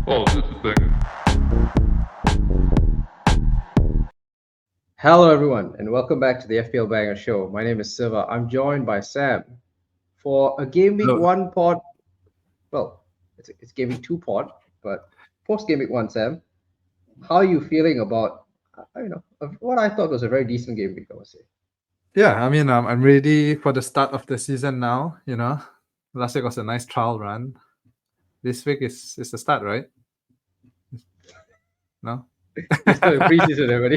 Oh, just a second. Hello, everyone, and welcome back to the FPL Banger Show. My name is Siva. I'm joined by Sam for a Game Week Hello. 1 pod. Well, it's Game Week 2 pod, but post Game Week 1, Sam, how are you feeling about, of what I thought was a very decent game week, I would say? Yeah, I mean, I'm ready for the start of the season now. Last week was a nice trial run. This week is the start, right? No. It's still in preseason, everybody.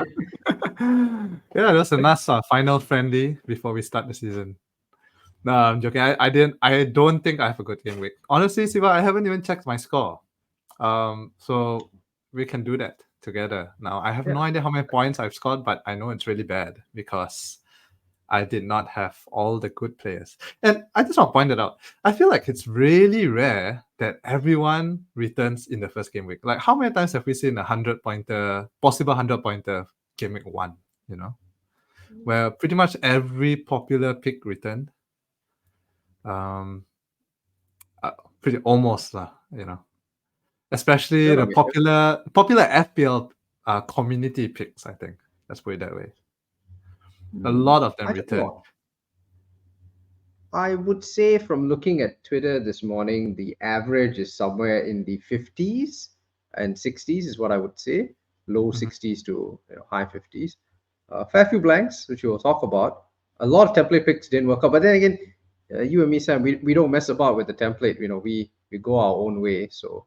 Yeah, that's a nice final friendly before we start the season. No, I'm joking. I don't think I have a good game week. Honestly, Siva, I haven't even checked my score. So we can do that together. Now, I have no idea how many points I've scored, but I know it's really bad because I did not have all the good players. And I just want to point it out. I feel like it's really rare that everyone returns in the first game week. Like, how many times have we seen a 100-pointer, possible 100-pointer game week 1, where pretty much every popular pick returned? Pretty almost, especially the popular FPL community picks, I think. Let's put it that way. A lot of them returned. I would say from looking at Twitter this morning, the average is somewhere in the 50s and 60s is what I would say. Low 60s to high 50s. Fair few blanks, which we'll talk about. A lot of template picks didn't work out. But then again, you and me, Sam, we don't mess about with the template. We go our own way. So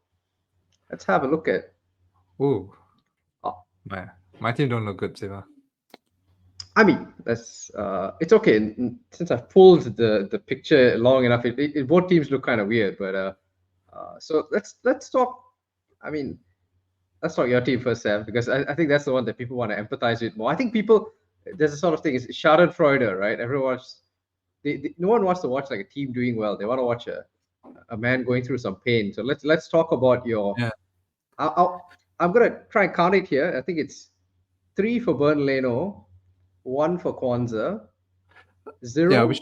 let's have a look at. Ooh. My team don't look good, Siva. I mean, that's it's okay. Since I've pulled the picture long enough, both teams look kind of weird. But so let's talk. I mean, let's talk your team first, Sam, because I think that's the one that people want to empathize with more. I think there's a sort of thing, is Schadenfreude, right? No one wants to watch like a team doing well. They want to watch a man going through some pain. So let's talk about your. Yeah. I'm gonna try and count it here. I think it's 3 for Burnleno, 1 for Quansah, 0. Yeah,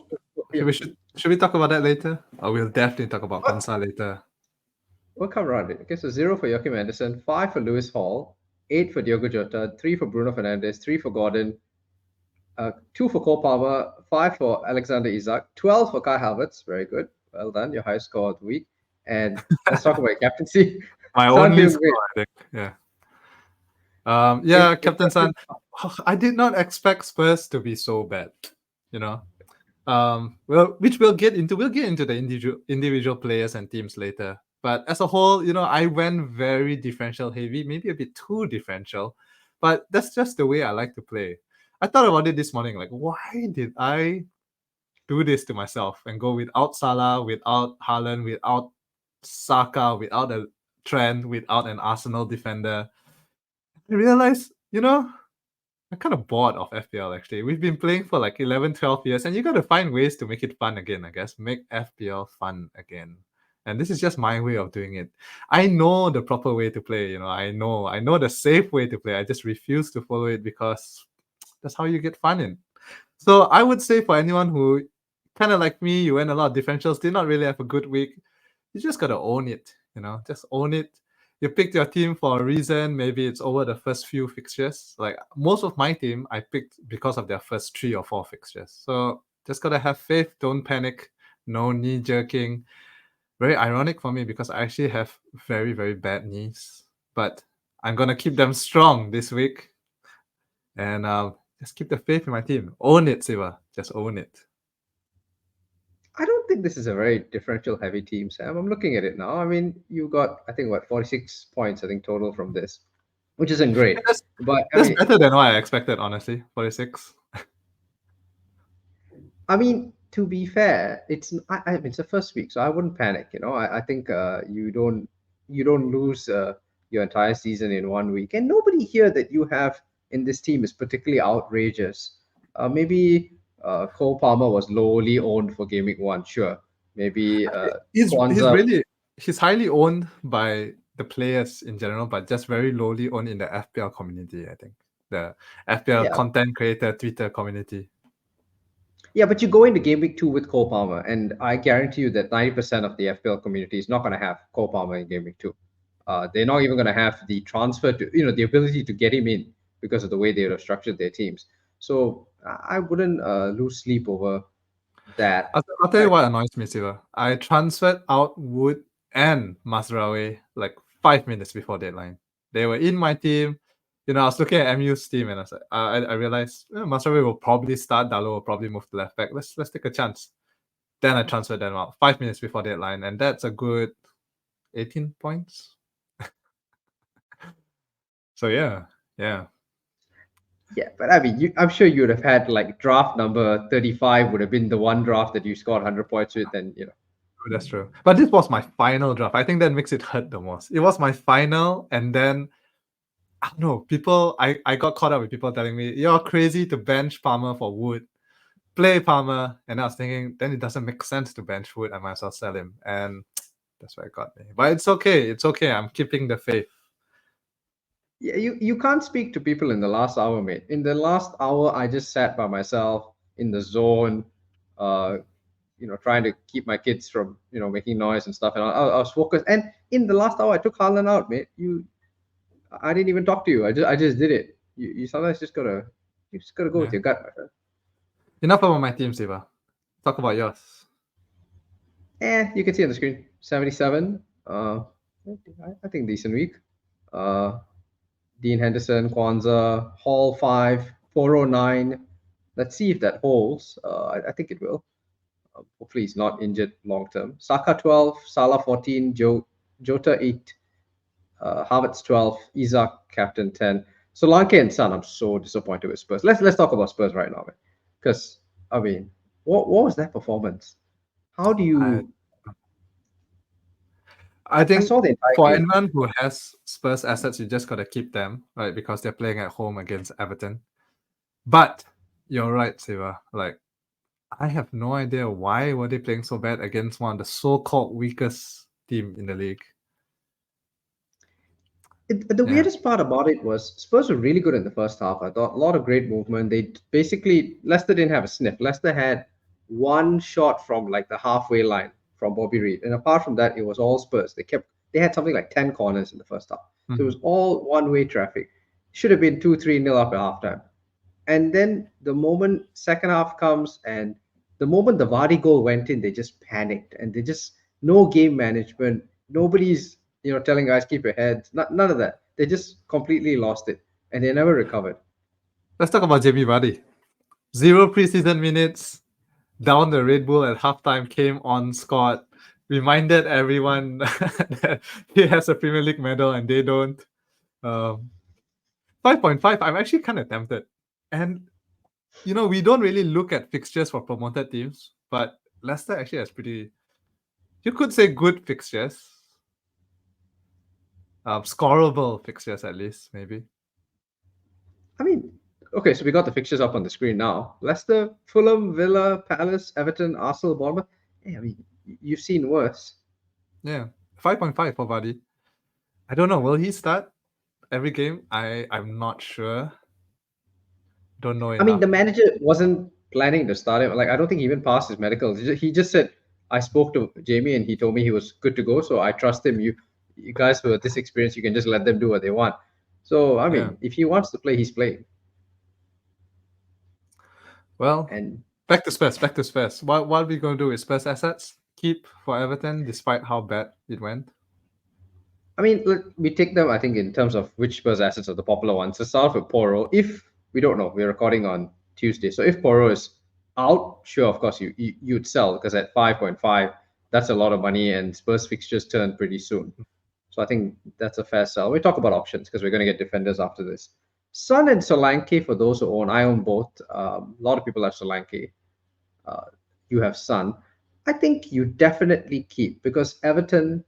should we talk about that later? Or we'll definitely talk about Quansah later. We'll come around it. Okay, so 0 for Joachim Anderson, 5 for Lewis Hall, 8 for Diogo Jota, 3 for Bruno Fernandes, 3 for Gordon, 2 for Cole Palmer, 5 for Alexander Isak, 12 for Kai Havertz. Very good. Well done. Your highest score of the week. And let's talk about your captaincy. My only score, I think. Yeah. Captain Son. I did not expect Spurs to be so bad. Well, which we'll get into. We'll get into the individual players and teams later. But as a whole, I went very differential heavy, maybe a bit too differential. But that's just the way I like to play. I thought about it this morning, like, why did I do this to myself and go without Salah, without Haaland, without Saka, without a Trent, without an Arsenal defender? I realized, I'm kind of bored of FPL, actually. We've been playing for like 11, 12 years, and you got to find ways to make it fun again, I guess. Make FPL fun again. And this is just my way of doing it. I know the proper way to play, I know the safe way to play. I just refuse to follow it because that's how you get fun in. So I would say for anyone who, kind of like me, you went a lot of differentials, did not really have a good week, you just got to own it, just own it. You picked your team for a reason. Maybe it's over the first few fixtures. Like most of my team, I picked because of their first 3 or 4 fixtures. So just got to have faith. Don't panic. No knee jerking. Very ironic for me because I actually have very, very bad knees. But I'm going to keep them strong this week. And just keep the faith in my team. Own it, Siva. Just own it. I don't think this is a very differential heavy team, Sam. I'm looking at it now. I mean, you got, I think, 46 points, I think, total from this, which isn't great. That's better than what I expected, honestly. 46. I mean, to be fair, it's the first week, so I wouldn't panic. I think you don't lose your entire season in 1 week, and nobody here that you have in this team is particularly outrageous. Maybe Cole Palmer was lowly owned for Game Week 1, sure. Maybe he's highly owned by the players in general, but just very lowly owned in the FPL community, I think. The FPL content creator Twitter community. Yeah, but you go into Game Week 2 with Cole Palmer, and I guarantee you that 90% of the FPL community is not going to have Cole Palmer in Game Week 2. They're not even going to have the transfer to, the ability to get him in because of the way they have structured their teams. So I wouldn't lose sleep over that. I'll tell you what annoys me, Siva. I transferred out Wood and Mazraoui like 5 minutes before deadline. They were in my team. I was looking at MU's team and I realized Mazraoui will probably start. Dalo will probably move to left back. Let's take a chance. Then I transferred them out 5 minutes before deadline, and that's a good 18 points. So yeah. Yeah, but I mean, I'm sure you would have had like draft number 35 would have been the one draft that you scored 100 points with, and That's true. But this was my final draft. I think that makes it hurt the most. It was my final, and then I don't know. I got caught up with people telling me you're crazy to bench Palmer for Wood. Play Palmer, and I was thinking then it doesn't make sense to bench Wood. I might as well sell him, and that's why it got me. But it's okay. It's okay. I'm keeping the faith. Yeah, you can't speak to people in the last hour, mate. In the last hour, I just sat by myself in the zone, trying to keep my kids from making noise and stuff. And I was focused. And in the last hour, I took Haaland out, mate. I didn't even talk to you. I just did it. You sometimes just gotta go with your gut, my friend. Enough about my team, Siva. Talk about yours. You can see on the screen 77. I think decent week. Dean Henderson, Quansah, Hall 5, 409. Let's see if that holds. I think it will. Hopefully he's not injured long term. Saka 12, Salah 14, Jota 8, Havertz 12, Isaac captain 10. Solanke and Son, I'm so disappointed with Spurs. Let's talk about Spurs right now, man. Because I mean, what was that performance? How do you? I think saw the entire for game. anyone who has Spurs assets, you just gotta keep them, right? Because they're playing at home against Everton. But you're right, Siva. Like, I have no idea why were they playing so bad against one of the so-called weakest team in the league. The weirdest part about it was Spurs were really good in the first half. I thought a lot of great movement. Leicester didn't have a sniff. Leicester had one shot from like the halfway line from Bobby Reed, and apart from that, it was all Spurs. They had something like 10 corners in the first half. So it was all one-way traffic. Should have been 2-3-0 up at halftime. And then the moment second half comes and the moment the Vardy goal went in, they just panicked and they just no game management. Nobody's telling guys keep your heads. None of that. They just completely lost it and they never recovered. Let's talk about Jamie Vardy. 0 preseason minutes, down the Red Bull at halftime, came on, scored, reminded everyone that he has a Premier League medal and they don't. 5.5, I'm actually kind of tempted. And, we don't really look at fixtures for promoted teams, but Leicester actually has pretty, you could say, good fixtures. Scoreable fixtures, at least, maybe. I mean, okay, so we got the fixtures up on the screen now. Leicester, Fulham, Villa, Palace, Everton, Arsenal, Bournemouth. I mean, you've seen worse. Yeah, 5.5 for Vardy. I don't know. Will he start every game? I'm not sure. Don't know enough. I mean, the manager wasn't planning to start him. Like, I don't think he even passed his medicals. He just said, I spoke to Jamie and he told me he was good to go. So I trust him. You guys who are this experienced, you can just let them do what they want. So, I mean, if he wants to play, he's playing. Well, and back to Spurs. What are we going to do with Spurs assets? Keep for Everton despite how bad it went? I mean, we take them, I think, in terms of which Spurs assets are the popular ones. Let's start with Porro. If we don't know, we're recording on Tuesday. So if Porro is out, sure, of course, you'd sell because at 5.5, that's a lot of money and Spurs fixtures turn pretty soon. So I think that's a fair sell. We talk about options because we're going to get defenders after this. Son and Solanke, for those who own, I own both. A lot of people have Solanke. You have Son. I think you definitely keep because Everton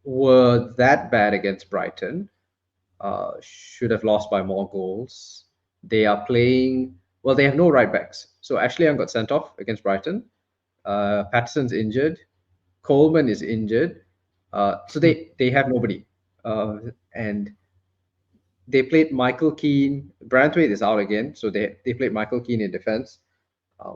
were that bad against Brighton. Should have lost by more goals. They are playing well. They have no right backs. So Ashley Young got sent off against Brighton. Patterson's injured. Coleman is injured. So they have nobody. And they played Michael Keane. Branthwaite is out again. So they played Michael Keane in defense. A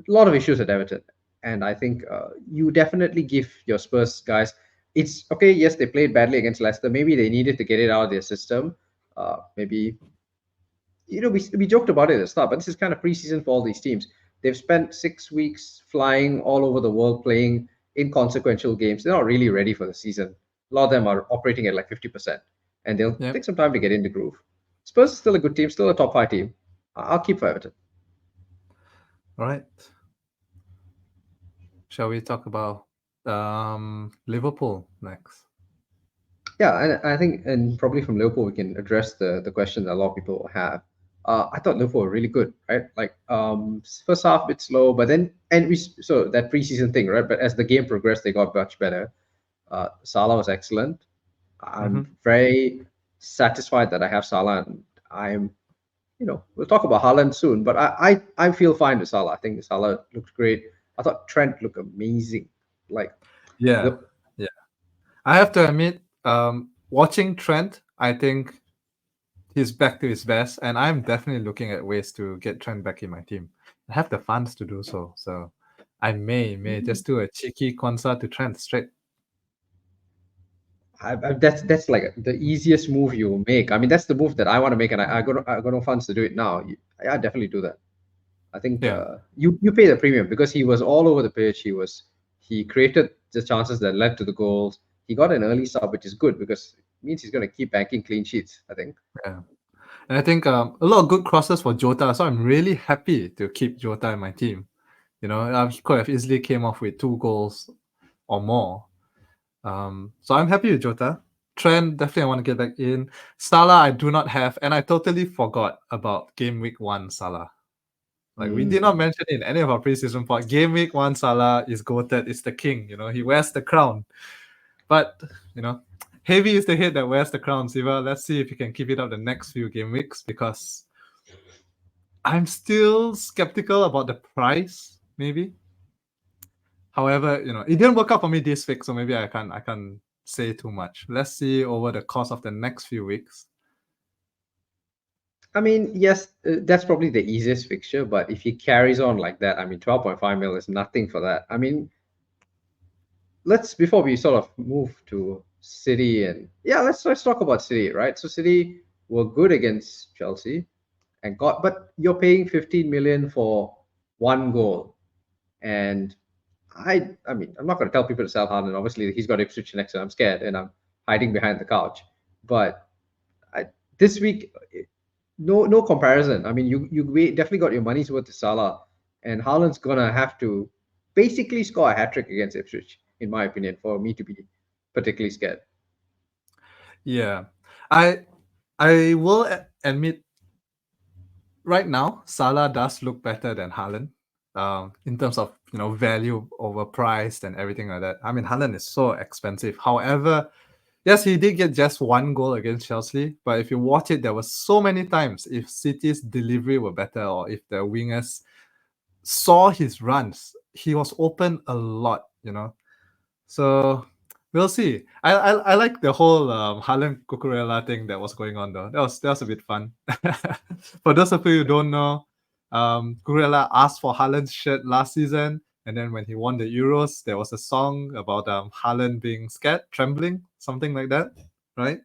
lot of issues at Everton. And I think you definitely give your Spurs guys. it's okay. Yes, they played badly against Leicester. Maybe they needed to get it out of their system. Maybe we joked about it at the start, but this is kind of preseason for all these teams. They've spent 6 weeks flying all over the world playing inconsequential games. They're not really ready for the season. A lot of them are operating at like 50%, and they'll Yep. take some time to get in the groove. Spurs is still a good team, still a top five team. I'll keep for Everton. All right. Shall we talk about Liverpool next? Yeah, and I think, and probably from Liverpool, we can address the question that a lot of people have. I thought Liverpool were really good, right? Like, first half a bit slow, but then so that preseason thing, right? But as the game progressed, they got much better. Salah was excellent. I'm Mm-hmm. very satisfied that I have Salah, and I'm, we'll talk about Haaland soon, but I feel fine with Salah. I think Salah looked great. I thought Trent looked amazing. Like Yeah, the yeah. I have to admit, watching Trent, I think he's back to his best, and I'm definitely looking at ways to get Trent back in my team. I have the funds to do so, so I may just do a cheeky Quansah to Trent straight. that's like the easiest move you make. I mean, that's the move that I want to make, and I got no funds to do it now. I definitely do that. I think Yeah, you pay the premium because he was all over the pitch. He created the chances that led to the goals. He got an early sub, which is good because it means he's going to keep banking clean sheets, I think. yeah. And I think a lot of good crosses for Jota, so I'm really happy to keep Jota in my team. He could have easily came off with 2 goals or more. So I'm happy with Jota. Trent, definitely I want to get back in. Salah, I do not have, and I totally forgot about game week 1 Salah. Like, we did not Mm. mention it in any of our preseason pod. Game week 1 Salah is goated, is the king. He wears the crown. But, heavy is the head that wears the crown, Siva. Let's see if you can keep it up the next few game weeks, because I'm still skeptical about the price, maybe. However, it didn't work out for me this week, so maybe I can't say too much. Let's see over the course of the next few weeks. I mean, yes, that's probably the easiest fixture, but if he carries on like that, I mean, 12.5 mil is nothing for that. I mean, let's before we sort of move to City, and yeah, let's talk about City, right? So City were good against Chelsea but you're paying 15 million for one goal, and I mean, I'm not going to tell people to sell Haaland. Obviously, he's got Ipswich next, and I'm scared, and I'm hiding behind the couch. But I, this week, no comparison. I mean, definitely got your money's worth to Salah, and Haaland's gonna have to basically score a hat trick against Ipswich, in my opinion, for me to be particularly scared. Yeah. I will admit, right now, Salah does look better than Haaland, in terms of value over price and everything like that. I mean, Haaland is so expensive. However, yes, he did get just 1 goal against Chelsea, but if you watch it, there were so many times if City's delivery were better, or if the wingers saw his runs, he was open a lot. So we'll see. I like the whole Haaland Cucurella thing that was going on though. That was a bit fun. For those of you who don't know, Cucurella asked for Haaland's shirt last season, and then when he won the Euros, there was a song about Haaland being scared, trembling, something like that, right?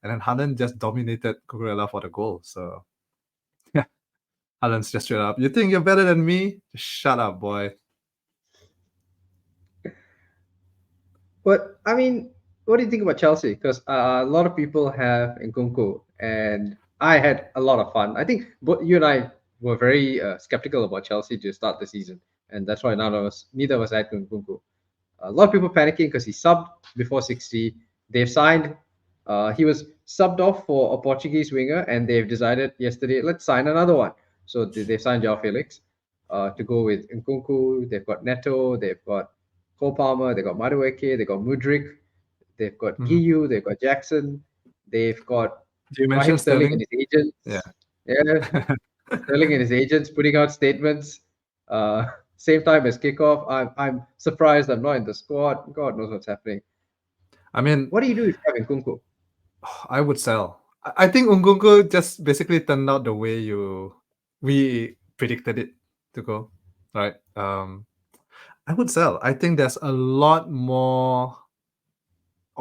And then Haaland just dominated Cucurella for the goal. So yeah, Haaland's just straight up. You think you're better than me? Just shut up, boy. But I mean, what do you think about Chelsea? Because a lot of people have Nkunku, and I had a lot of fun. I think both you and I were very skeptical about Chelsea to start the season, and that's why neither of us had Nkunku. A lot of people panicking because he subbed before 60. They've signed. He was subbed off for a Portuguese winger, and they've decided yesterday, let's sign another one. So they've signed João Felix to go with Nkunku. They've got Neto. They've got Cole Palmer. They've got Madueke. They've got Mudrik. They've got Mhm. Giyu. They've got Jackson. They've got Do you Raheem mention Sterling and Sterling? his agents. Yeah, Sterling and his agents putting out statements. Uh, same time as kickoff. I'm surprised I'm not in the squad. God knows what's happening. I mean, What do you do if you have Nkunku? I would sell. I think Nkunku just basically turned out the way we predicted it to go. Right. I would sell. I think there's a lot more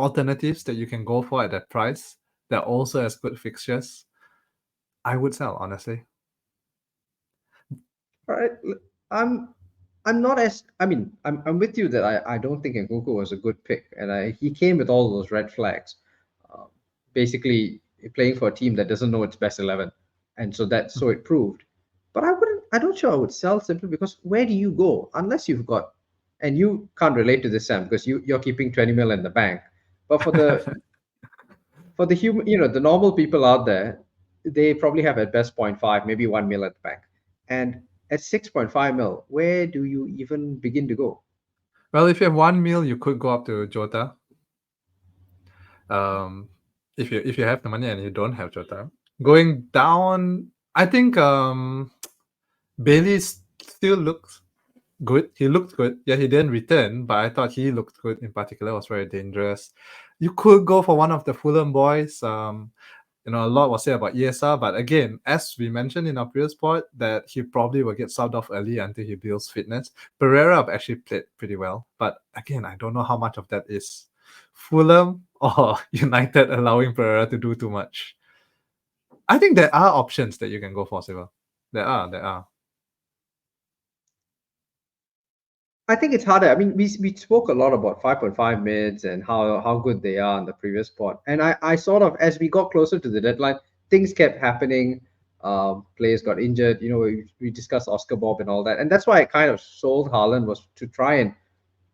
alternatives that you can go for at that price that also has good fixtures, I would sell, honestly. All right, I'm not as I mean I'm with you that I don't think Nkunku was a good pick, and he came with all those red flags, um, basically playing for a team that doesn't know its best 11, and so it proved. But I don't sure I would sell simply because where do you go unless you've got, and you can't relate to this, Sam, because you're keeping 20 mil in the bank, but for the human, the normal people out there, they probably have at best point 0.5, maybe 1 mil at the bank. And at 6.5 mil, where do you even begin to go? Well, if you have 1 mil, you could go up to Jota. If you have the money and you don't have Jota, going down, I think Bailey still looks good. He looked good. Yeah, he didn't return, but I thought he looked good in particular. Was very dangerous. You could go for one of the Fulham boys. A lot was said about ESR, but again, as we mentioned in our previous pod, that he probably will get subbed off early until he builds fitness. Pereira actually played pretty well, but again, I don't know how much of that is Fulham or United allowing Pereira to do too much. I think there are options that you can go for, Siva. There are. I think it's harder. I mean, we spoke a lot about 5.5 mids and how good they are in the previous pod. And I sort of, as we got closer to the deadline, things kept happening. Players got injured. We discussed Oscar Bob and all that. And that's why I kind of sold Haaland, was to try and,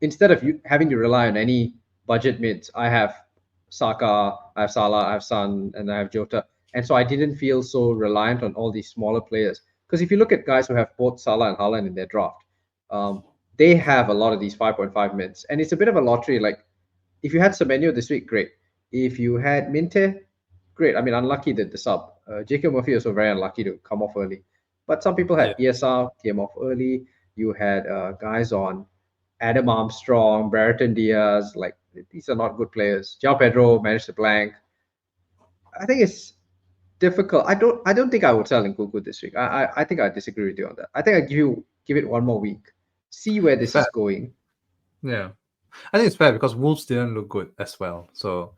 instead of you having to rely on any budget mids, I have Saka, I have Salah, I have Son, and I have Jota. And so I didn't feel so reliant on all these smaller players. Because if you look at guys who have both Salah and Haaland in their draft, um, they have a lot of these 5.5 mids. And it's a bit of a lottery. Like, if you had Semenyo this week, great. If you had Minte, great. I mean, unlucky that the sub. Jacob Murphy was also very unlucky to come off early. But some people had ESR, came off early. You had guys on Adam Armstrong, Brereton Diaz. Like, these are not good players. João Pedro managed to blank. I think it's difficult. I don't think I would sell Nkunku this week. I think I disagree with you on that. I think I give it one more week, see where this is going. Yeah, I think it's fair because Wolves didn't look good as well, so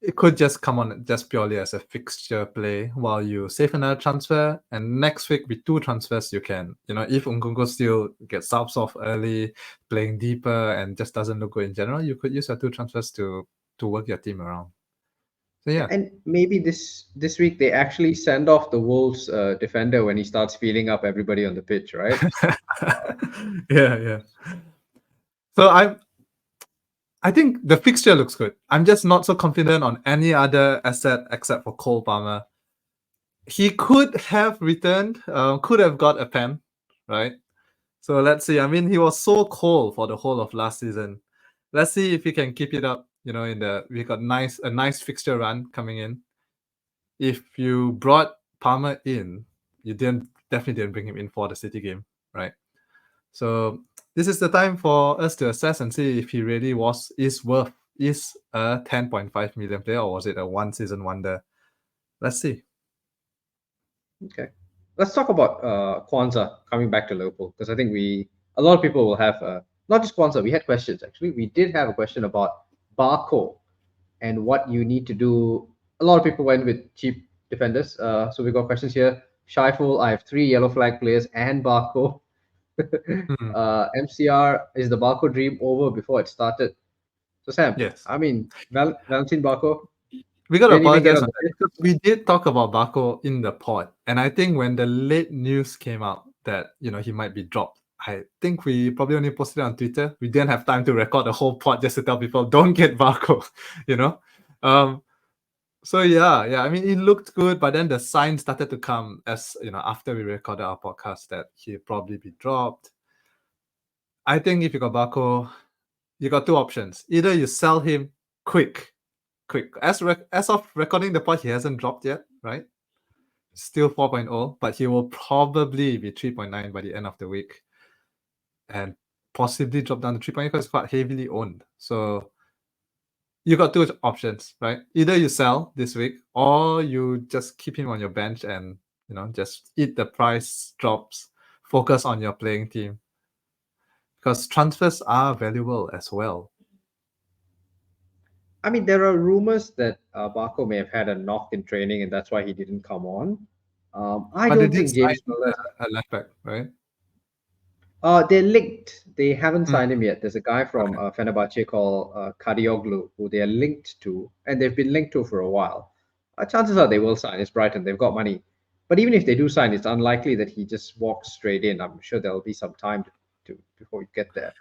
it could just come on just purely as a fixture play while you save another transfer. And next week with 2 transfers, you can, if Nkunku still gets subs off early, playing deeper, and just doesn't look good in general, you could use your 2 transfers to work your team around. So yeah, and maybe this week they actually send off the Wolves defender when he starts feeling up everybody on the pitch, right? yeah. So I think the fixture looks good. I'm just not so confident on any other asset except for Cole Palmer. He could have returned, could have got a pen, right? So let's see. I mean, he was so cold for the whole of last season. Let's see if he can keep it up. We got a nice fixture run coming in. If you brought Palmer in, you definitely didn't bring him in for the City game, right? So this is the time for us to assess and see if he really is a 10.5 million player, or was it a one season wonder? Let's see. Okay, let's talk about Quansah coming back to Liverpool, because I think a lot of people will have not just Quansah. We had questions actually. We did have a question about Barco and what you need to do. A lot of people went with cheap defenders. So we got questions here. Shaiful, I have 3 yellow flag players and Barco. MCR, is the Barco dream over before it started? So Sam, Yes. I mean, Valentin Barco, We got to didn't even get apologize on on the that pitch. because we did talk about Barco in the pod, and I think when the late news came out that he might be dropped, I think we probably only posted it on Twitter. We didn't have time to record the whole pod just to tell people don't get Barco, So yeah. I mean, it looked good, but then the signs started to come as after we recorded our podcast that he'll probably be dropped. I think if you got Barco, you got 2 options. Either you sell him quick. As of recording the pod, he hasn't dropped yet, right? Still 4.0, but he will probably be 3.9 by the end of the week, and possibly drop down to 3.8 because it's quite heavily owned. So you got 2 options, right? Either you sell this week, or you just keep him on your bench and just eat the price drops. Focus on your playing team, because transfers are valuable as well. I mean, there are rumors that Barco may have had a knock in training, and that's why he didn't come on. I But they don't did think sign James Miller's. a left back, right? They're linked. They haven't Mm, signed him yet. There's a guy from okay. Fenerbahce called Kadioglu who they are linked to, and they've been linked to for a while. Chances are they will sign. It's Brighton. They've got money. But even if they do sign, it's unlikely that he just walks straight in. I'm sure there'll be some time to before you get there.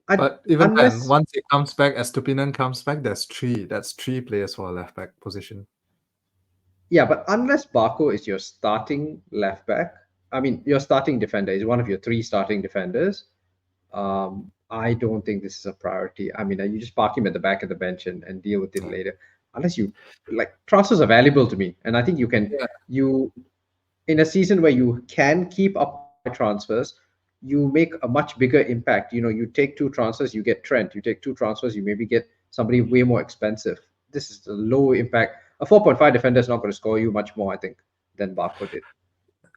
I, But even then, unless once he comes back, as Tupinan comes back, that's three players for a left back position. Yeah, but unless Barco is your starting left back, I mean, your starting defender is one of your three starting defenders. I don't think this is a priority. I mean, you just park him at the back of the bench and deal with it later. Unless you like transfers are valuable to me, and I think Yeah, you in a season where you can keep up high transfers, you make a much bigger impact. You take two transfers, you get Trent. You take two transfers, you maybe get somebody way more expensive. This is a low impact. A 4.5 defender is not going to score you much more, I think, than Barco did.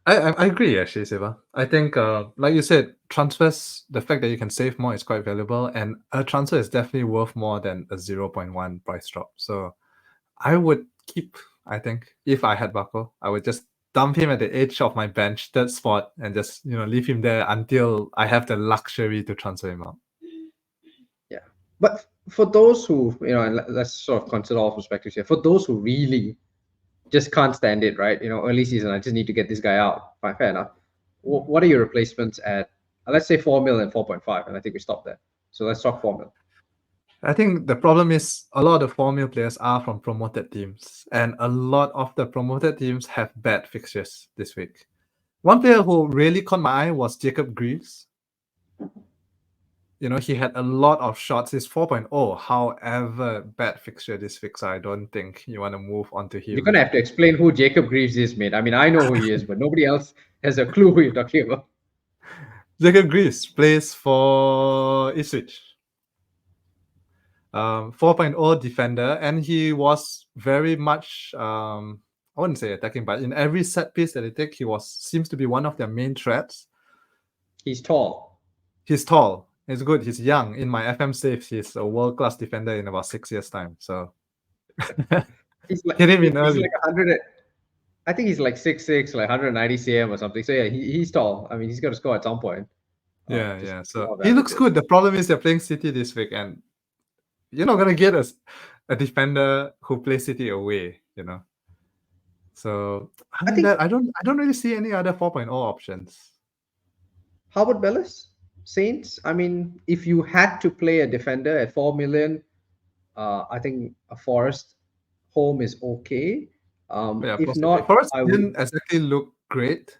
I agree actually, Siva. I think, like you said, transfers. The fact that you can save more is quite valuable, and a transfer is definitely worth more than a 0.1 price drop. So I would keep. I think if I had Barco, I would just dump him at the edge of my bench, that spot, and just leave him there until I have the luxury to transfer him out. Yeah. But for those who, and let's sort of consider all perspectives here, for those who really just can't stand it, right? Early season, I just need to get this guy out. Fine, fair enough. What are your replacements at, let's say 4 mil and 4.5, and I think we stop there. So let's talk 4 mil. I think the problem is a lot of the Formula players are from promoted teams, and a lot of the promoted teams have bad fixtures this week. One player who really caught my eye was Jacob Greaves. He had a lot of shots. He's 4.0. However, bad fixture this week, so I don't think you want to move on to You're him. going to have to explain who Jacob Greaves is, mate. I mean, I know who he is, but nobody else has a clue who you're talking about. Jacob Greaves plays for Ipswich. 4.0 defender, and he was very much I wouldn't say attacking, but in every set piece that they take, seems to be one of their main threats. He's tall. He's tall. He's good. He's young. In my FM saves, he's a world-class defender in about 6 years' time. So He's like get him in he's early. like 100. I think he's like 6'6", like 190 cm or something. So yeah, he's tall. I mean, he's got to score at some point. Yeah, Just yeah. So law of he looks averages. good. The problem is they're playing City this week, and you're not gonna get a defender who plays City away. So other I than think that, I don't really see any other 4.0 options. how about Bellis? Saints? I mean, if you had to play a defender at 4 million, I think a Forest home is okay. Yeah, If possibly. not, Forest I would. didn't exactly look great.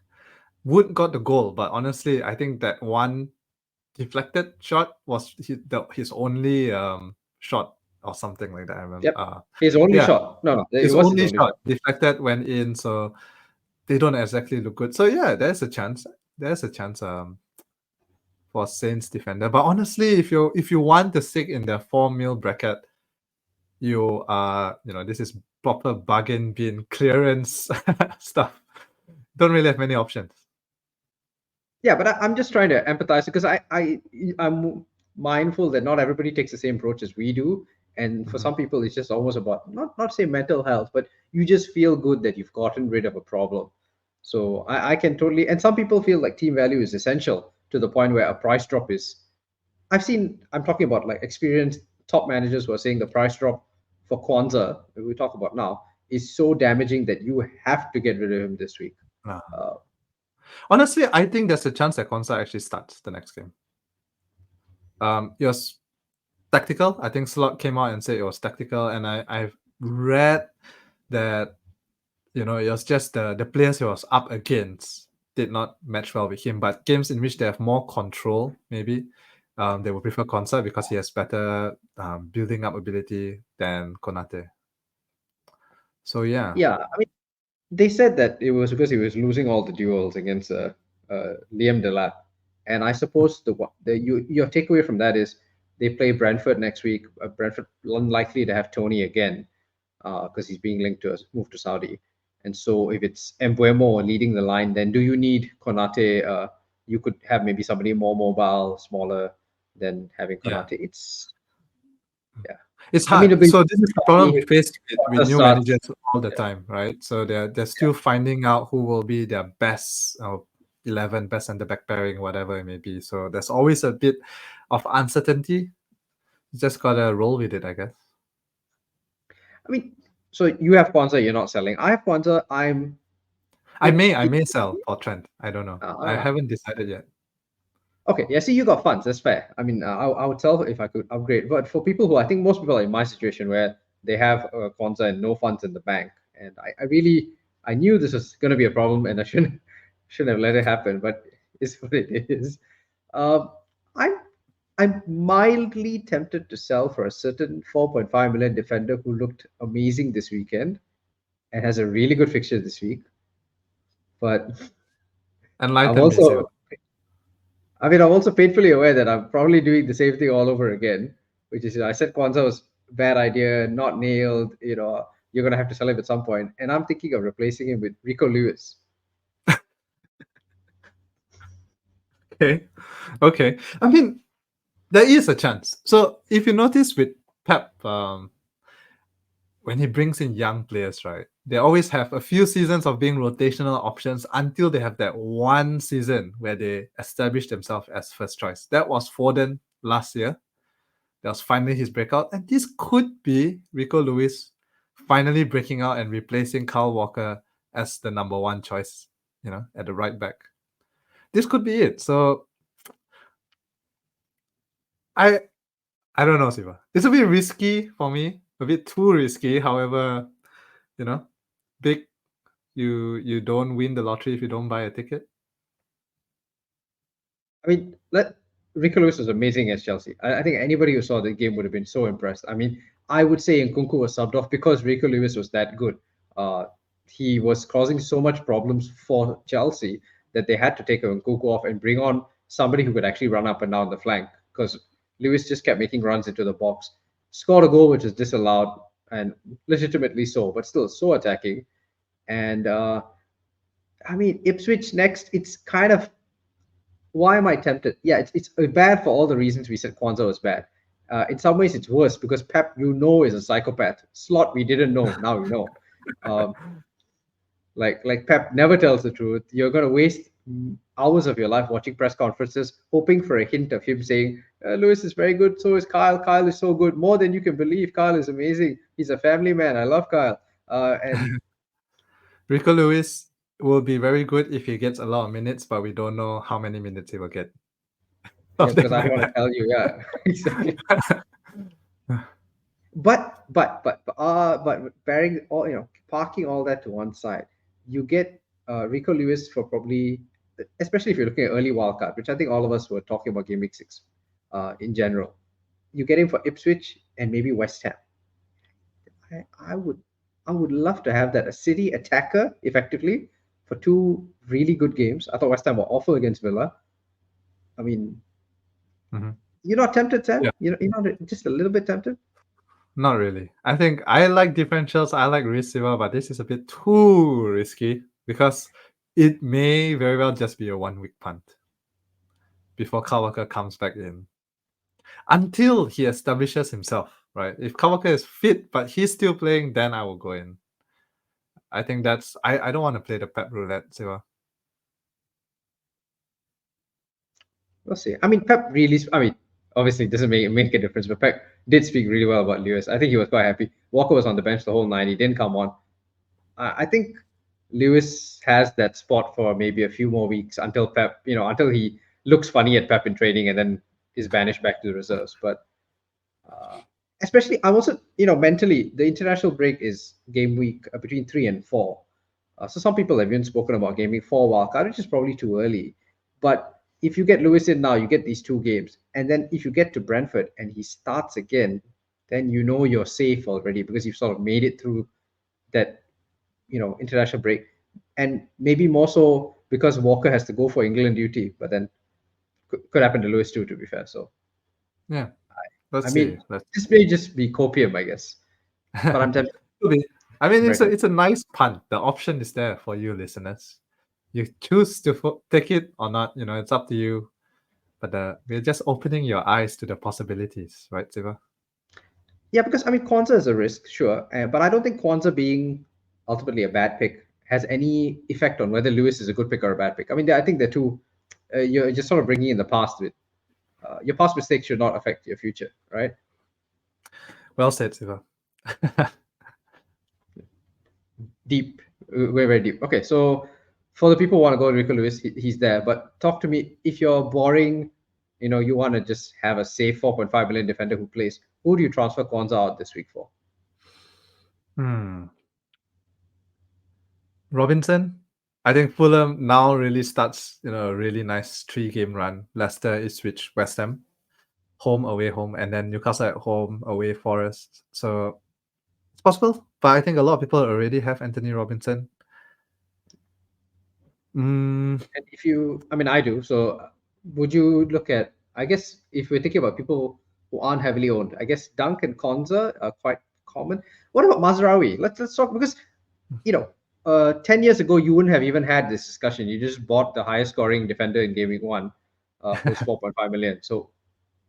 Wood got the goal, but honestly, I think that one deflected shot was his only shot or something like that. I remember. Yep, his only Yeah, shot. No, it his was his only only shot. shot deflected, went in, so they don't exactly look good. So yeah, there's a chance. There's a chance for Saints defender. But honestly, if you want to stick in the 4 mil bracket, this is proper bargain bin clearance stuff. Don't really have many options. Yeah, but I'm just trying to empathize because I'm mindful that not everybody takes the same approach as we do, and for Mhm. some people it's just almost about not say mental health, but you just feel good that you've gotten rid of a problem. So I can totally, and some people feel like team value is essential to the point where a price drop is. I'm talking about like experienced top managers who are saying the price drop for Quansah, that we talk about now, is so damaging that you have to get rid of him this week. Uh, Uh, Honestly, I think there's a chance that Quansah actually starts the next game. It was tactical. I think Slot came out and said it was tactical, and I've read that it was just the players he was up against did not match well with him. But games in which they have more control, maybe they will prefer Quansah because he has better building up ability than Konate. So yeah, yeah, I mean, they said that it was because he was losing all the duels against Liam Delap, and I suppose your takeaway from that is they play Brentford next week. Brentford unlikely to have Tony again because he's being linked to a move to Saudi, and so if it's Embuemo leading the line, then do you need Konate? You could have maybe somebody more mobile, smaller than having yeah. Konate. It's yeah. It's I mean, hard. it'll be So this is the problem funny we if face with Quansah new starts. managers all the time, right? So they're still finding out who will be their best 11, best center back pairing, whatever it may be. So there's always a bit of uncertainty. You just gotta roll with it, I guess. I mean, so you have Quansah, you're not selling. I have Quansah. I It, may sell for Trent. I don't know. I uh, haven't decided yet. okay, yeah. See, you got funds. That's fair. I mean, I would sell if I could upgrade. But for people who I think most people are in my situation where they have Quansah and no funds in the bank, and I really I knew this was going to be a problem, and I shouldn't have let it happen. But it's what it is. Um, I'm I'm mildly tempted to sell for a certain 4.5 million defender who looked amazing this weekend and has a really good fixture this week. But I'm Enlighten me, Siva. also, I mean, I'm also painfully aware that I'm probably doing the same thing all over again, which is, I said Quansah was bad idea, not nailed. You're gonna have to sell him at some point, and I'm thinking of replacing him with Rico Lewis. Okay. Okay. I mean, there is a chance. So if you notice with Pep, when he brings in young players, right, they always have a few seasons of being rotational options until they have that one season where they establish themselves as first choice. That was Foden last year. That was finally his breakout. And this could be Rico Lewis finally breaking out and replacing Kyle Walker as the number one choice, at the right back. This could be it. So I I don't know, Siva. It's a bit risky for me, a bit too risky. However, you know, big you don't win the lottery if you don't buy a ticket. I mean, Rico Lewis was amazing as Chelsea. I think anybody who saw the game would have been so impressed. I mean, I would say Nkunku was subbed off because Rico Lewis was that good. Uh, he was causing so much problems for Chelsea that they had to take Nkunku off and bring on somebody who could actually run up and down the flank because Lewis just kept making runs into the box. Scored a goal which was disallowed and legitimately so, but still so attacking. And I mean, Ipswich next, it's kind of why am I tempted? Yeah, it's bad for all the reasons we said Quansah was bad. In some ways, it's worse because Pep, is a psychopath. Slot, we didn't know. Now we know. Um, like Pep never tells the truth. You're gonna waste hours of your life watching press conferences, hoping for a hint of him saying, "Lewis is very good. So is Kyle. Kyle is so good, more than you can believe. Kyle is amazing. He's a family man. I love Kyle." And Rico Lewis will be very good if he gets a lot of minutes, but we don't know how many minutes he will get. yeah, because Something I don't like want to that. tell you. Yeah, exactly. But bearing all parking all that to one side, you get Rico Lewis for probably, especially if you're looking at early wildcard, which I think all of us were talking about game week 6 in general. You get him for Ipswich and maybe West Ham. I would love to have that, a city attacker effectively for two really good games. I thought West Ham were awful against Villa. I mean, Mhm. you're not tempted, Sam? Yeah, You're not just a little bit tempted? not really. I think I like differentials. I like receiver, but this is a bit too risky because it may very well just be a 1 week punt before Kawaka comes back in. Until he establishes himself, right? If Kawaka is fit but he's still playing, then I will go in. I think I don't want to play the pep roulette, Siva. We'll see. I mean, Pep really. I mean, obviously, it doesn't make a difference, but Pep did speak really well about Lewis. I think he was quite happy. Walker was on the bench the whole night. He didn't come on. I think Lewis has that spot for maybe a few more weeks until Pep, until he looks funny at Pep in training and then is banished back to the reserves. But uh, especially, I'm also, mentally, the international break is game week between 3 and 4. So some people have even spoken about game week 4 wildcard, which is probably too early. But if you get Lewis in now, you get these two games. And then if you get to Brentford and he starts again, then you're safe already because you've sort of made it through that, international break. And maybe more so because Walker has to go for England duty, but then could happen to Lewis too, to be fair. So Yeah, I let's see. mean, this may just be copium, I guess. But I'm tempted. Could be. I mean, I'm very tempted. it's a nice punt. The option is there for you, listeners. You choose to take it or not. It's up to you. But we're just opening your eyes to the possibilities, right, Siva? Yeah, because I mean, Quansah is a risk, sure, but I don't think Quansah being ultimately a bad pick has any effect on whether Lewis is a good pick or a bad pick. I mean, I think they're two. You're just sort of bringing in the past with your past mistakes should not affect your future, right? Well said, Siva. Deep, very very deep. Okay, so for the people who want to go Rico Lewis, he's there. But talk to me if you're boring, you want to just have a safe 4.5 million defender who plays. Who do you transfer Quansah out this week for? Hmm. Robinson. I think Fulham now really starts, a really nice 3-game run. Leicester, Ipswich, West Ham, home, and then Newcastle at home, away Forest. So it's possible, but I think a lot of people already have Anthony Robinson. Mm, And if you, I mean, I do. So would you look at, I guess, if we're thinking about people who aren't heavily owned, I guess Dunk and Konza are quite common. What about Mazraoui? Let's talk because, 10 years ago, you wouldn't have even had this discussion. You just bought the highest scoring defender in Gaming One, who's 4.5 million. So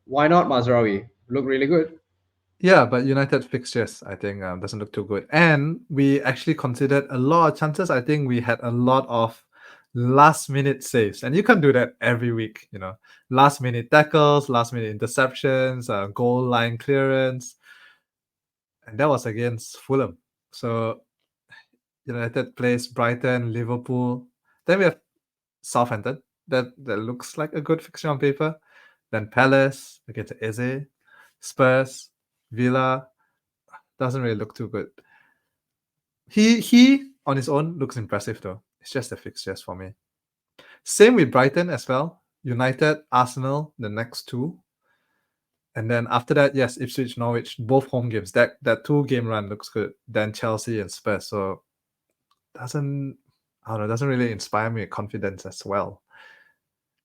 why not Mazraoui? Look really good. yeah, but United fixtures, I think, doesn't look too good. And we actually considered a lot of chances. I think we had a lot of last minute saves, and you can't do that every week. Last minute tackles, last minute interceptions, goal line clearance, and that was against Fulham. So United plays Brighton, Liverpool. Then we have Southampton. That looks like a good fixture on paper. Then Palace against Eze, Spurs, Villa. Doesn't really look too good. He on his own looks impressive though. It's just the fixtures for me. Same with Brighton as well. United, Arsenal, the next two. And then after that, yes, Ipswich, Norwich, both home games. That 2-game run looks good. Then Chelsea and Spurs. So doesn't I don't know, doesn't really inspire me with confidence as well.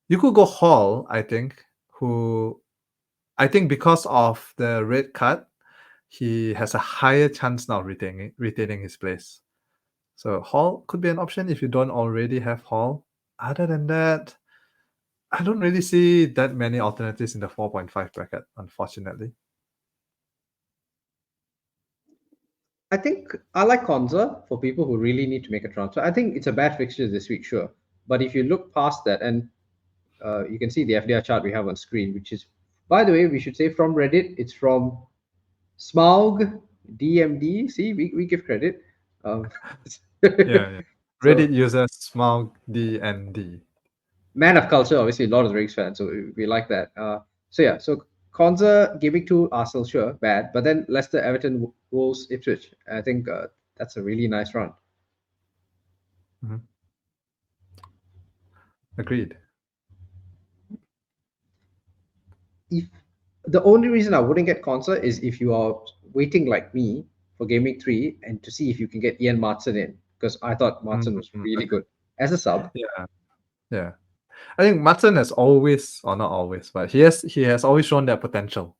You could go Hall, I think, who I think because of the red card, he has a higher chance now retaining his place. So Hall could be an option if you don't already have Hall. Other than that, I don't really see that many alternatives in the 4.5 bracket, unfortunately. I think I like Konza for people who really need to make a transfer. I think it's a bad fixture this week, sure. But if you look past that, and you can see the FDR chart we have on screen, which is, by the way, we should say from Reddit. It's from Smaug DMD. See, we give credit. Um, Yeah, yeah. Reddit so user Smog DND. man of culture, obviously, Lord of the Rings fan, so we like that. So yeah, so Konza giving to Arsenal, sure, bad, but then Leicester, Everton, Wolves, Ipswich. I think that's a really nice run. Mhm. Agreed. If the only reason I wouldn't get Konsa is if you are waiting like me for Gaming 3 and to see if you can get Ian Martson in, because I thought Martson was really good as a sub. Yeah, yeah. I think Matson has always, or not always, but he has always shown that potential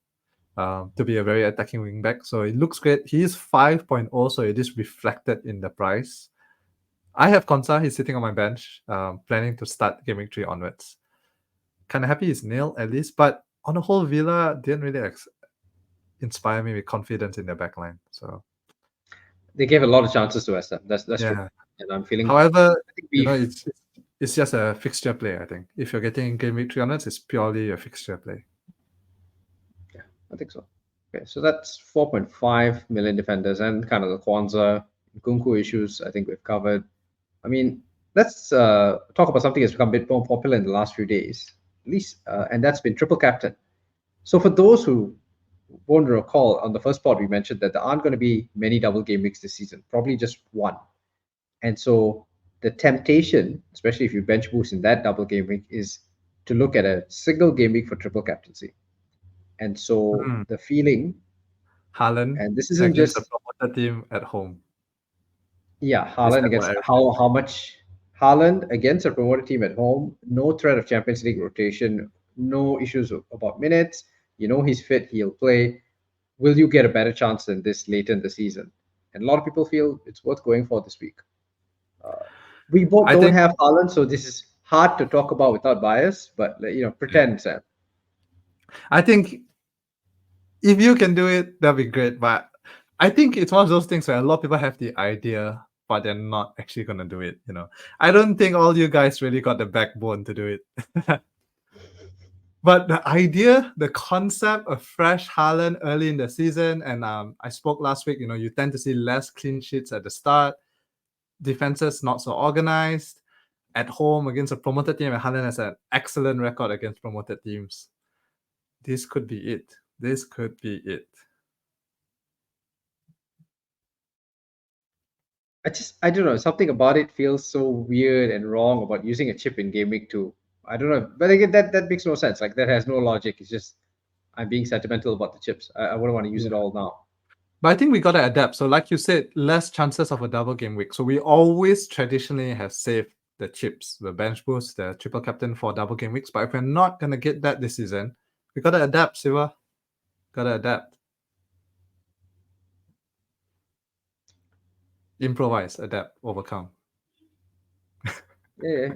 to be a very attacking wing back. So it looks great. He is 5.0, so it is reflected in the price. I have Konsa. He's sitting on my bench, planning to start Game Week 3 onwards. Kind of happy he's nil at least, but on the whole, Villa didn't really inspire me with confidence in their backline. So They gave a lot of chances to West Ham. That's true. yeah. And I'm feeling, However, I think we've, it's just a fixture play. I think if you're getting Game Week 3 onwards, it's purely a fixture play. yeah, I think so. Okay, so that's 4.5 million defenders and kind of the Quansah, Nkunku issues I think we've covered. I mean, let's talk about something that's become a bit more popular in the last few days, at least, and that's been triple captain. So for those who won't recall, on the first part we mentioned that there aren't going to be many double game weeks this season, probably just one. And so the temptation, especially if you bench boost in that double game week, is to look at a single game week for triple captaincy. And so Mm. the feeling, Haaland and this isn't against a just, promoted team at home. yeah, Is Haaland that what against Eric said? how much Haaland against a promoted team at home, no threat of Champions League rotation, no issues about minutes. You know he's fit, he'll play. Will you get a better chance than this later in the season? And a lot of people feel it's worth going for this week. We both I don't think have Haaland, so this is hard to talk about without bias. But yeah. pretend, Sam. I think If you can do it, that'd be great. But I think it's one of those things where a lot of people have the idea, but they're not actually gonna do it. I don't think all you guys really got the backbone to do it. But the idea, the concept of fresh Haaland early in the season, and I spoke last week, you tend to see less clean sheets at the start, defenses not so organized, at home against a promoted team, and Haaland has an excellent record against promoted teams. This could be it. This could be it. I don't know, something about it feels so weird and wrong about using a chip in Game Week 2. I don't know, but again, that makes no sense. Like that has no logic. It's just I'm being sentimental about the chips. I wouldn't want to use it Yeah. all now. But I think we got to adapt. So like you said, less chances of a double game week. So we always traditionally have saved the chips, the bench boost, the triple captain for double game weeks. But if we're not going to get that this season, we got to adapt, Siva. Got to adapt. Improvise, adapt, overcome. Yeah.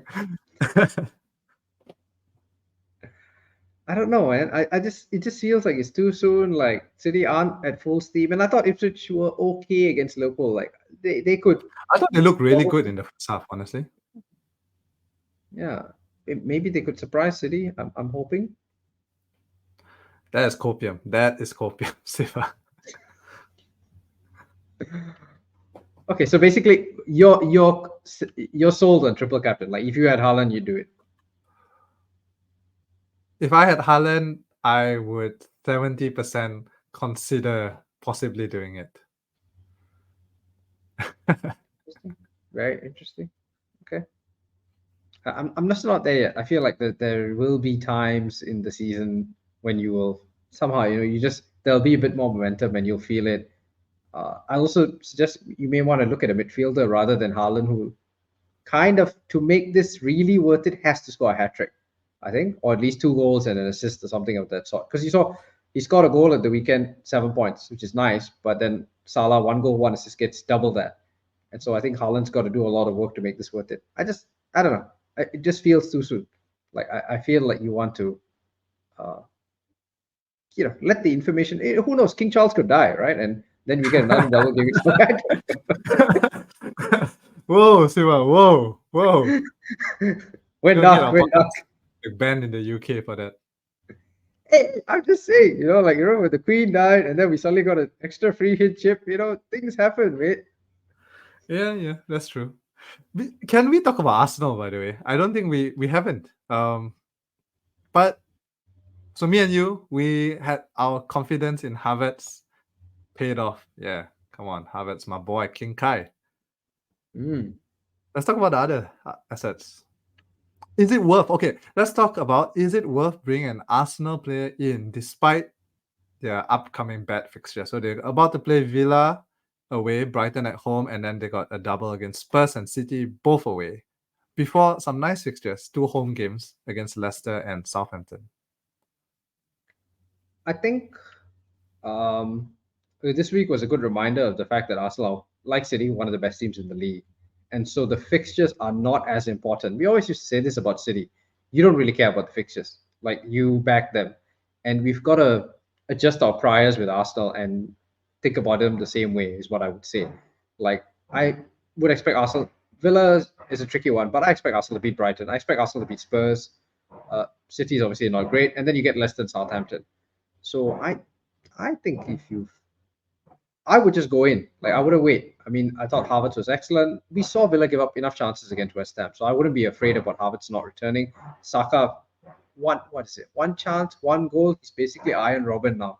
I don't know, man. It just feels like it's too soon. Like City aren't at full steam, and I thought Ipswich were okay against Liverpool. Like they could. I thought they looked really good in the first half, honestly. Yeah, maybe they could surprise City. I'm hoping. That is copium. That is copium, Siva. Okay, so basically, you're sold on triple captain. Like if you had Haaland, you'd do it. If I had Haaland, I would 70% consider possibly doing it. Interesting. Very interesting. Okay. I'm just not there yet. I feel like there will be times in the season when you will somehow, there'll be a bit more momentum and you'll feel it. I also suggest you may want to look at a midfielder rather than Haaland, who kind of, to make this really worth it, has to score a hat trick, I think, or at least 2 goals and an assist or something of that sort. Because you saw he scored a goal at the weekend, 7 points, which is nice, but then Salah 1 goal, 1 assist gets double that. And so I think Haaland's got to do a lot of work to make this worth it. I don't know. It just feels too soon. Like I feel like you want to, uh, let the information. Who knows? King Charles could die, right? And then we get another double game. Whoa, Siva! Whoa! We're Gonna get not. our We're not. podcast banned in the UK for that. Hey, I'm just saying, when the Queen died, and then we suddenly got an extra free hit chip. Things happen, mate. Yeah, that's true. Can we talk about Arsenal, by the way? I don't think we haven't. But so me and you, we had our confidence in Havertz paid off. Yeah, come on, Havertz, my boy, King Kai. Let's talk about the other assets. Is it worth? Okay, let's talk about, is it worth bringing an Arsenal player in despite their upcoming bad fixture? So they're about to play Villa away, Brighton at home, and then they got a double against Spurs and City, both away. Before some nice fixtures, 2 home games against Leicester and Southampton. I think this week was a good reminder of the fact that Arsenal, like City, one of the best teams in the league. And so the fixtures are not as important. We always used to say this about City. You don't really care about the fixtures. Like you back them. And we've got to adjust our priors with Arsenal and think about them the same way, is what I would say. Like I would expect Arsenal. Villa is a tricky one, but I expect Arsenal to beat Brighton. I expect Arsenal to beat Spurs. City is obviously not great. And then you get Leicester and Southampton. So I think I would just go in. Like I wouldn't wait. I mean, I thought Havertz was excellent. We saw Villa give up enough chances against West Ham, so I wouldn't be afraid about Havertz not returning. Saka, one chance, 1 goal. He's basically Iron Robin now.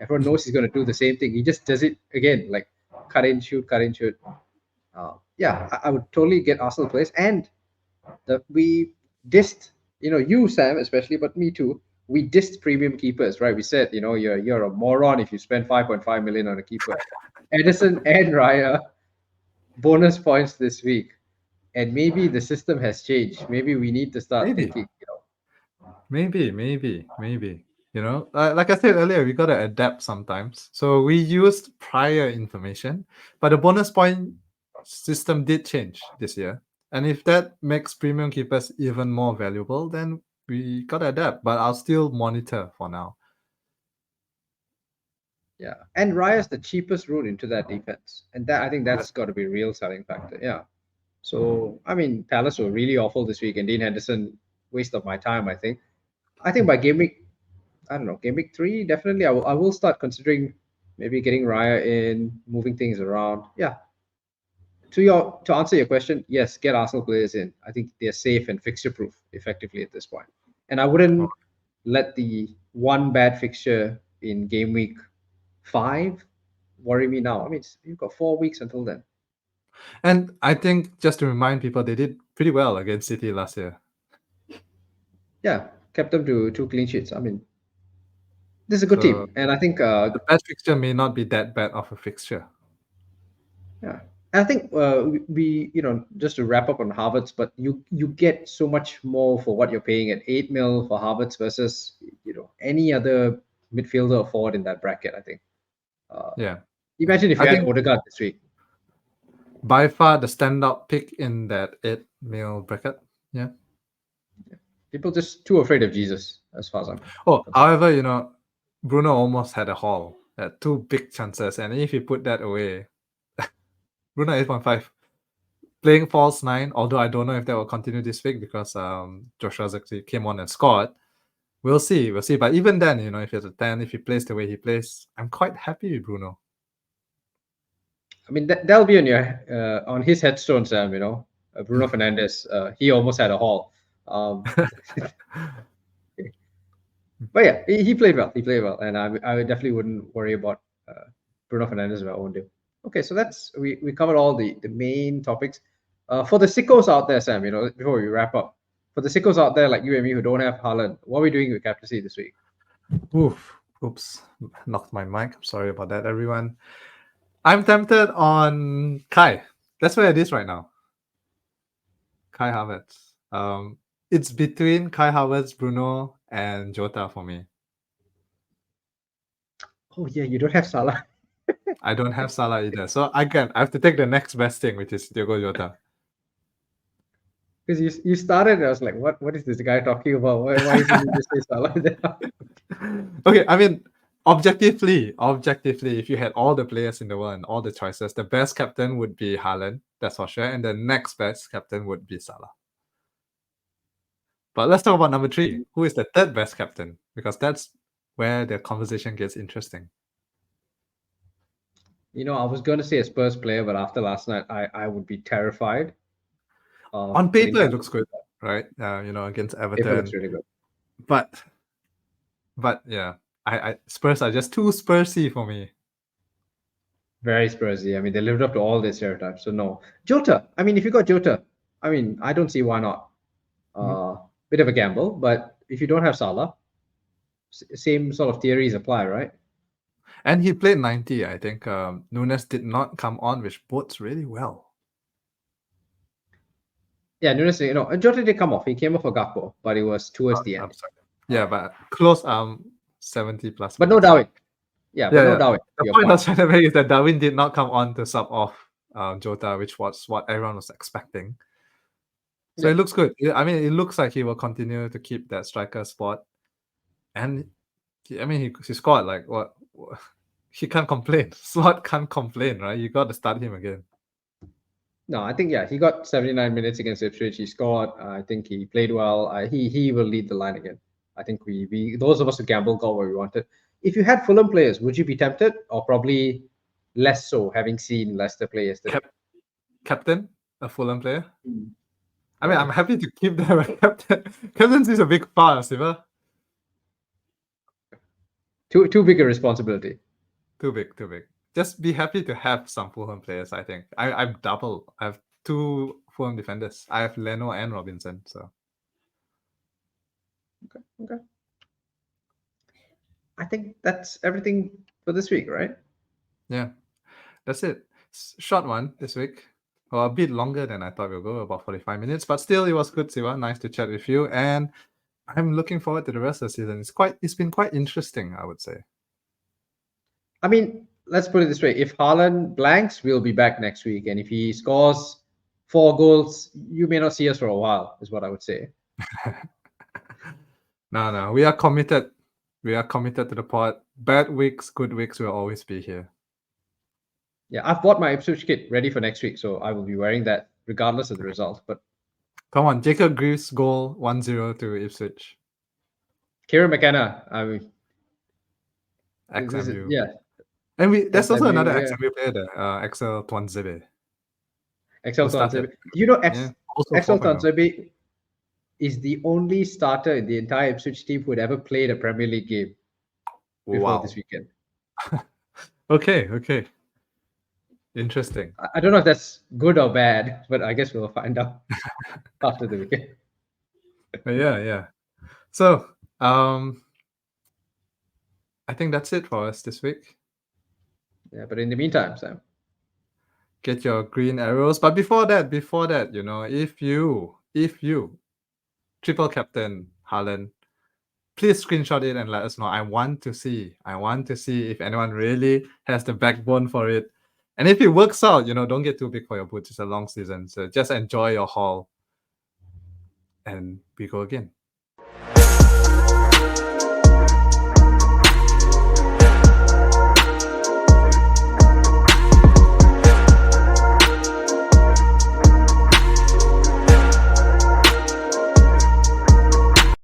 Everyone knows he's going to do the same thing. He just does it again, like cut in, shoot, cut in, shoot. Yeah, I would totally get Arsenal place. And we dissed, you Sam especially, but me too. We dissed premium keepers, right? We said, you're a moron if you spend 5.5 million on a keeper. Edison and Raya, bonus points this week. And maybe the system has changed. Maybe we need to start thinking, Maybe. Like I said earlier, we gotta adapt sometimes. So we used prior information, but the bonus point system did change this year. And if that makes premium keepers even more valuable, then we gotta adapt. But I'll still monitor for now. Yeah, and Raya's the cheapest route into that defense, and that I think that's got to be a real selling factor. Yeah. So I mean, Palace were really awful this week, and Dean Henderson waste of my time. I think by game week, I don't know, game week 3, definitely I will start considering maybe getting Raya in, moving things around. Yeah. To answer your question, yes, get Arsenal players in. I think they're safe and fixture proof effectively at this point. And I wouldn't let the one bad fixture in game week 5 worry me now. I mean, you've got 4 weeks until then. And I think just to remind people, they did pretty well against City last year. Yeah, kept them to 2 clean sheets. I mean, this is a good So team, and I think the bad fixture may not be that bad of a fixture. yeah, I think we just to wrap up on Harvards, but you get so much more for what you're paying at 8 mil for Harvards versus any other midfielder or forward in that bracket. I think. Yeah. Imagine if I you had think Odegaard this week. by far the standout pick in that 8 mil bracket. Yeah. People just too afraid of Jesus, as far as I'm Oh, concerned. however, Bruno almost had a haul. Had 2 big chances, and if you put that away, Bruno 8.5 playing false 9. Although I don't know if that will continue this week because Joshua actually came on and scored. We'll see. But even then, if he's a 10, if he plays the way he plays, I'm quite happy with Bruno. I mean, that'll be on your on his headstone, Sam. Bruno Fernandes. He almost had a haul. But yeah, he played well. He played well, and I definitely wouldn't worry about Bruno Fernandes if I owned him. Okay, so that's we covered all the main topics. For the sickos out there, Sam, before we wrap up, for the sickos out there like you and me who don't have Haaland, what are we doing with captaincy this week? Oops, knocked my mic. Sorry about that, everyone. I'm tempted on Kai. That's where it is right now. Kai Havertz. It's between Kai Havertz, Bruno, and Jota for me. Oh yeah, you don't have Salah. I don't have Salah either. So I have to take the next best thing, which is Diogo Jota. Because you started, I was like, what is this guy talking about? Why is he just say Salah there? Okay, I mean, objectively, if you had all the players in the world and all the choices, the best captain would be Haaland, that's for sure, and the next best captain would be Salah. But let's talk about number 3. Who is the third best captain? Because that's where the conversation gets interesting. I was going to say a Spurs player, but after last night, I would be terrified. On paper, it looks good, right? Against Everton. It looks really good. But yeah, I Spurs are just too Spursy for me. Very Spursy. I mean, they lived up to all their stereotypes. So no, Jota. I mean, if you got Jota, I mean, I don't see why not. Bit of a gamble, but if you don't have Salah, same sort of theories apply, right? And he played 90. I think Nunes did not come on, which bodes really well. Yeah, Nunes. Jota did come off. He came off for Gakpo, but it was towards the end. Yeah, but close 70 plus. But no Darwin. Yeah, but no Darwin. The point I was trying to make is that Darwin did not come on to sub off Jota, which was what everyone was expecting. So it looks good. I mean, it looks like he will continue to keep that striker spot. And I mean, he scored like what? He can't complain. Slot can't complain, right? You got to start him again. No, I think he got 79 minutes against Ipswich. He scored. I think he played well. He will lead the line again. I think we those of us who gambled got what we wanted. If you had Fulham players, would you be tempted, or probably less so, having seen Leicester play yesterday? Captain, a Fulham player. I mean, I'm happy to keep them a captain. Captaincy is a big part, Siva. Too big a responsibility. Too big. Just be happy to have some Fulham players, I think. I've double. I have 2 Fulham defenders. I have Leno and Robinson. So Okay. I think that's everything for this week, right? Yeah, that's it. Short one this week. Well, a bit longer than I thought we would go, about 45 minutes. But still, it was good, Siva. Nice to chat with you. And I'm looking forward to the rest of the season. It's been quite interesting, I would say. I mean, let's put it this way. If Haaland blanks, we'll be back next week. And if he scores 4 goals, you may not see us for a while, is what I would say. No. We are committed. We are committed to the pod. bad weeks, good weeks will always be here. Yeah, I've bought my Ipswich kit ready for next week, so I will be wearing that regardless of the result. But Come on, Jacob Greaves goal 1-0 to Ipswich. Kieran McKenna, I mean, XMU. yeah, And there's also SMU, another yeah, XMU player there, Axel Tuanzebe, Excel who started. Tanzebe. Do you know Yeah, also Excel 4.0. Tanzebe is the only starter in the entire Ipswich team who had ever played a Premier League game before this Wow. weekend. Okay. Interesting. I don't know if that's good or bad, but I guess we'll find out after the weekend. Yeah. So, I think that's it for us this week. Yeah, but in the meantime, Sam, Get your green arrows. But before that, if you triple captain Haaland, please screenshot it and let us know. I want to see if anyone really has the backbone for it. And if it works out, don't get too big for your boots. It's a long season. So just enjoy your haul. And we go again.